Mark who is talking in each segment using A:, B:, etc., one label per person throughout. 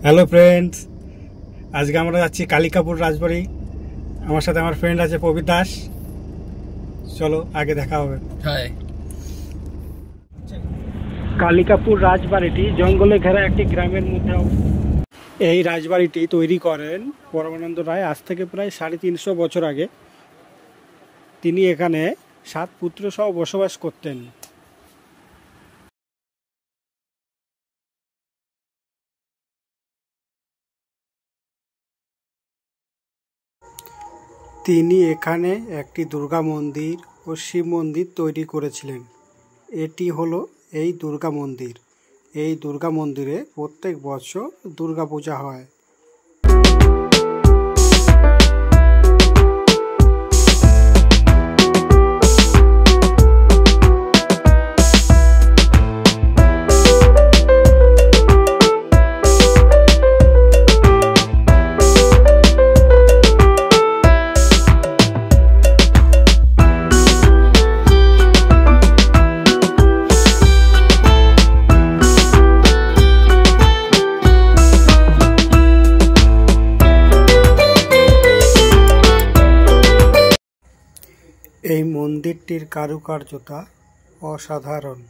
A: Hello friends, আজকে আমরা যাচ্ছি কালিকাপুর রাজবাড়ি। আমার সাথে আমার ফ্রেন্ড আছে প্রবীর দাস। চলো আগে দেখা হবে। কালিকাপুর রাজবাড়িটি জঙ্গলে ঘেরা একটি গ্রামের মধ্যে। এই রাজবাড়িটি তৈরি করেন পরমানন্দ রায় আজ থেকে প্রায় 350 বছর আগে। তিনি এখানে 7 পুত্র সহ বসবাস করতেন। তিনি এখানে একটি দুর্গা মন্দির ও শিব মন্দির তৈরি করেছিলেন। এটি হলো এই দুর্গা মন্দির। এই দুর্গা মন্দিরে প্রত্যেক বছর দুর্গা পূজা হয়। এই মন্দিরটির কারুকার্যতা অসাধারণ।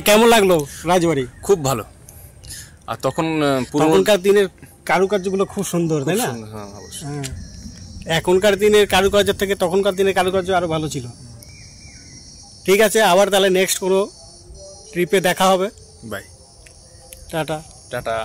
A: কেমন লাগলো রাজবাড়ি?
B: খুব ভালো। আর
A: তখনকার দিনের কারুকার্যগুলো খুব সুন্দর, তাই না? এখনকার দিনের কারুকার্য থেকে তখনকার দিনের কারুকার্য আরো ভালো ছিল। ঠিক আছে, আবার তাহলে নেক্সট কোনো ট্রিপে দেখা হবে।
B: Bye,
A: tata.
B: টাটা।